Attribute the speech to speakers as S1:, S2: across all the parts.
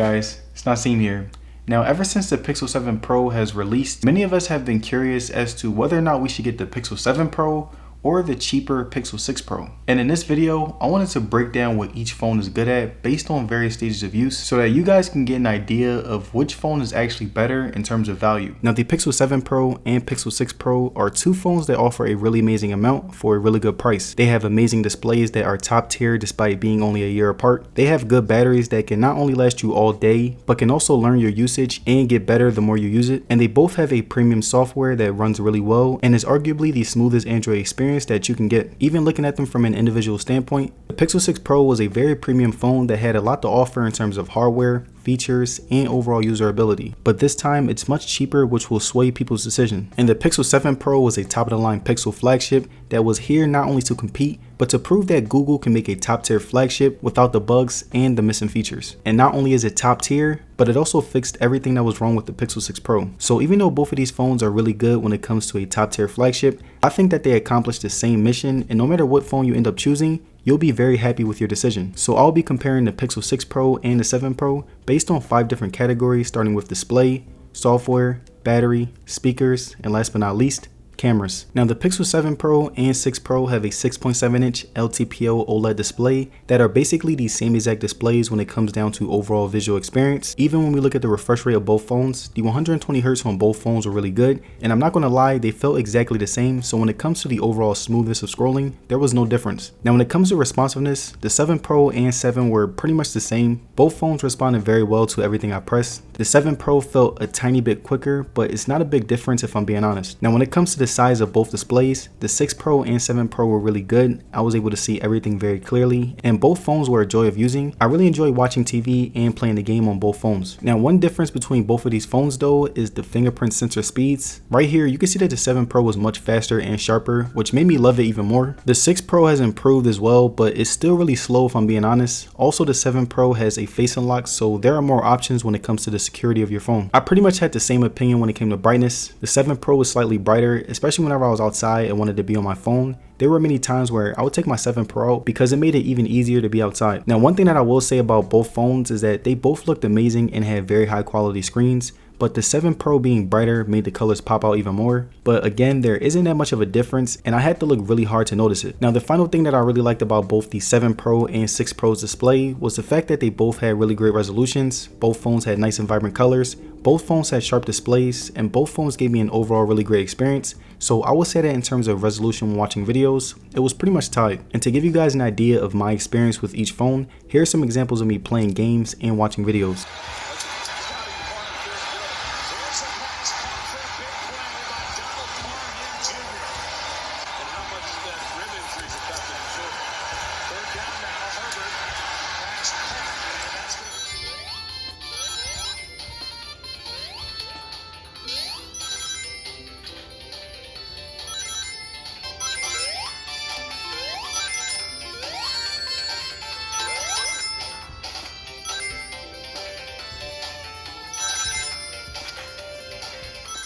S1: guys, it's Naseem here. Now, ever since the Pixel 7 Pro has released, many of us have been curious as to whether or not we should get the Pixel 7 Pro or the cheaper Pixel 6 Pro. And in this video, I wanted to break down what each phone is good at based on various stages of use so that you guys can get an idea of which phone is actually better in terms of value. Now, the Pixel 7 Pro and Pixel 6 Pro are two phones that offer a really amazing amount for a really good price. They have amazing displays that are top tier despite being only a year apart. They have good batteries that can not only last you all day, but can also learn your usage and get better the more you use it. And they both have a premium software that runs really well and is arguably the smoothest Android experience that you can get. Even looking at them from an individual standpoint, the Pixel 6 Pro was a very premium phone that had a lot to offer in terms of hardware, features, and overall usability. But this time it's much cheaper, which will sway people's decision. And the Pixel 7 Pro was a top of the line Pixel flagship that was here not only to compete, but to prove that Google can make a top tier flagship without the bugs and the missing features. And not only is it top tier, but it also fixed everything that was wrong with the Pixel 6 Pro. So even though both of these phones are really good when it comes to a top tier flagship, I think that they accomplished the same mission, and no matter what phone you end up choosing, you'll be very happy with your decision. So I'll be comparing the Pixel 6 Pro and the 7 Pro based on 5 different categories, starting with display, software, battery, speakers, and last but not least, cameras. Now, the Pixel 7 Pro and 6 Pro have a 6.7-inch LTPO OLED display that are basically the same exact displays when it comes down to overall visual experience. Even when we look at the refresh rate of both phones, the 120Hz on both phones were really good, and I'm not going to lie, they felt exactly the same. So when it comes to the overall smoothness of scrolling, there was no difference. Now, when it comes to responsiveness, the 7 Pro and 7 were pretty much the same. Both phones responded very well to everything I pressed. The 7 Pro felt a tiny bit quicker, but it's not a big difference if I'm being honest. Now, when it comes to the size of both displays, the 6 Pro and 7 Pro were really good. I was able to see everything very clearly, and both phones were a joy of using. I really enjoy watching TV and playing the game on both phones. Now, one difference between both of these phones though is the fingerprint sensor speeds. Right here, you can see that the 7 Pro was much faster and sharper, which made me love it even more. The 6 Pro has improved as well, but it's still really slow if I'm being honest. Also, the 7 Pro has a face unlock, so there are more options when it comes to the security of your phone. I pretty much had the same opinion when it came to brightness. The 7 Pro was slightly brighter, especially whenever I was outside and wanted to be on my phone. There were many times where I would take my 7 Pro out because it made it even easier to be outside. Now, one thing that I will say about both phones is that they both looked amazing and had very high quality screens, but the 7 Pro being brighter made the colors pop out even more. But again, there isn't that much of a difference, and I had to look really hard to notice it. Now, the final thing that I really liked about both the 7 Pro and 6 Pro's display was the fact that they both had really great resolutions. Both phones had nice and vibrant colors. Both phones had sharp displays, and both phones gave me an overall really great experience. So I would say that in terms of resolution when watching videos, it was pretty much tied. And to give you guys an idea of my experience with each phone, here are some examples of me playing games and watching videos.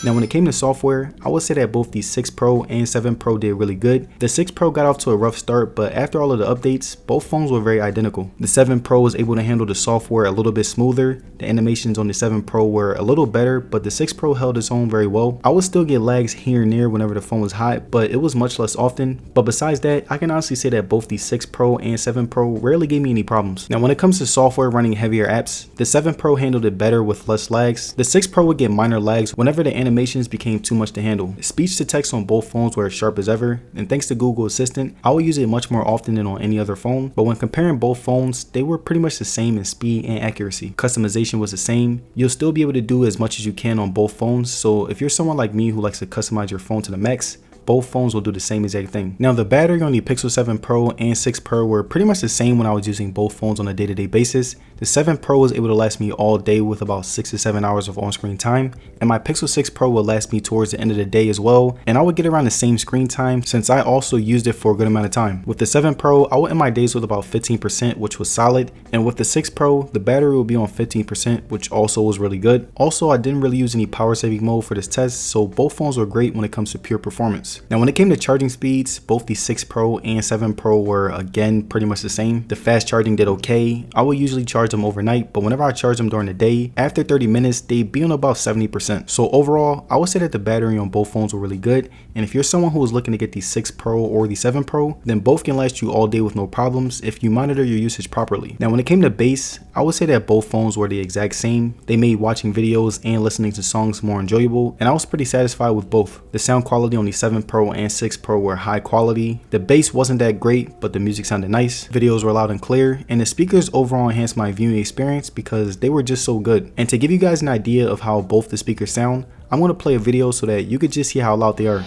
S1: Now, when it came to software, I would say that both the 6 Pro and 7 Pro did really good. The 6 Pro got off to a rough start, but after all of the updates, both phones were very identical. The 7 Pro was able to handle the software a little bit smoother. The animations on the 7 Pro were a little better, but the 6 Pro held its own very well. I would still get lags here and there whenever the phone was hot, but it was much less often. But besides that, I can honestly say that both the 6 Pro and 7 Pro rarely gave me any problems. Now, when it comes to software running heavier apps, the 7 Pro handled it better with less lags. The 6 Pro would get minor lags whenever the animations became too much to handle. Speech to text on both phones were as sharp as ever, and thanks to Google Assistant, I will use it much more often than on any other phone. But when comparing both phones, they were pretty much the same in speed and accuracy. Customization was the same. You'll still be able to do as much as you can on both phones, so if you're someone like me who likes to customize your phone to the max, both phones will do the same exact thing. Now, the battery on the Pixel 7 Pro and 6 Pro were pretty much the same when I was using both phones on a day-to-day basis. The 7 Pro was able to last me all day with about 6 to 7 hours of on-screen time, and my Pixel 6 Pro will last me towards the end of the day as well, and I would get around the same screen time since I also used it for a good amount of time. With the 7 Pro, I would end my days with about 15%, which was solid, and with the 6 Pro, the battery will be on 15%, which also was really good. Also, I didn't really use any power saving mode for this test, so both phones were great when it comes to pure performance. phones. Now when it came to charging speeds, both the 6 Pro and 7 Pro were again pretty much the same. The fast charging did okay. I would usually charge them overnight, but whenever I charge them during the day, after 30 minutes, they'd be on about 70%. So overall, I would say that the battery on both phones were really good. And if you're someone who is looking to get the 6 Pro or the 7 Pro, then both can last you all day with no problems if you monitor your usage properly. Now when it came to bass, I would say that both phones were the exact same. They made watching videos and listening to songs more enjoyable, and I was pretty satisfied with both. The sound quality on the 7 Pro and 6 Pro were high quality. The bass wasn't that great, but the music sounded nice. Videos were loud and clear, and the speakers overall enhanced my viewing experience because they were just so good. And to give you guys an idea of how both the speakers sound, I'm going to play a video so that you could just see how loud they are.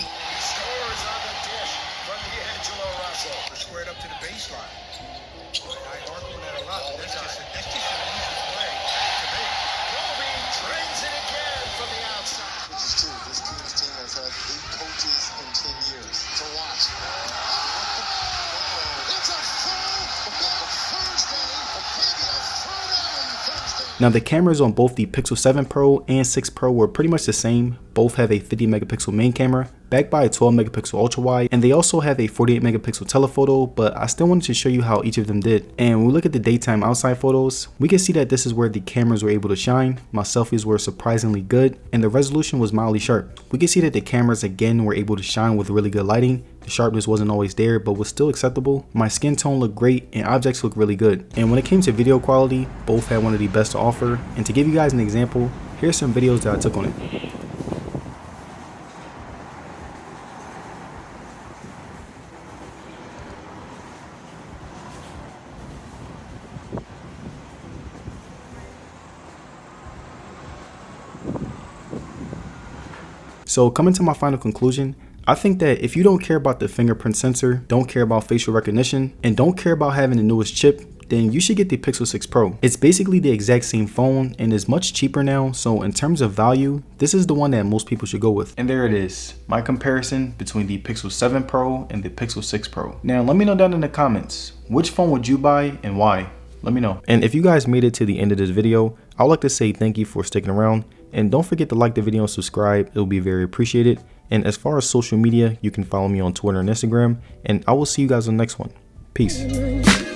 S1: Now the cameras on both the Pixel 7 Pro and 6 Pro were pretty much the same. Both have a 50 megapixel main camera backed by a 12 megapixel ultra wide, and they also have a 48 megapixel telephoto, but I still wanted to show you how each of them did. And when we look at the daytime outside photos, we can see that this is where the cameras were able to shine. My selfies were surprisingly good, and the resolution was mildly sharp. We can see that the cameras again were able to shine with really good lighting. The sharpness wasn't always there, but was still acceptable. My skin tone looked great, and objects looked really good. And when it came to video quality, both had one of the best to offer. And to give you guys an example, here's some videos that I took on it. So coming to my final conclusion, I think that if you don't care about the fingerprint sensor, don't care about facial recognition, and don't care about having the newest chip, then you should get the Pixel 6 Pro. It's basically the exact same phone and is much cheaper now, so in terms of value, this is the one that most people should go with. And there it is, my comparison between the Pixel 7 Pro and the Pixel 6 Pro. Now let me know down in the comments, which phone would you buy and why? Let me know. And if you guys made it to the end of this video, I'd like to say thank you for sticking around. And don't forget to like the video and subscribe, it'll be very appreciated. And as far as social media, you can follow me on Twitter and Instagram, and I will see you guys on the next one. Peace.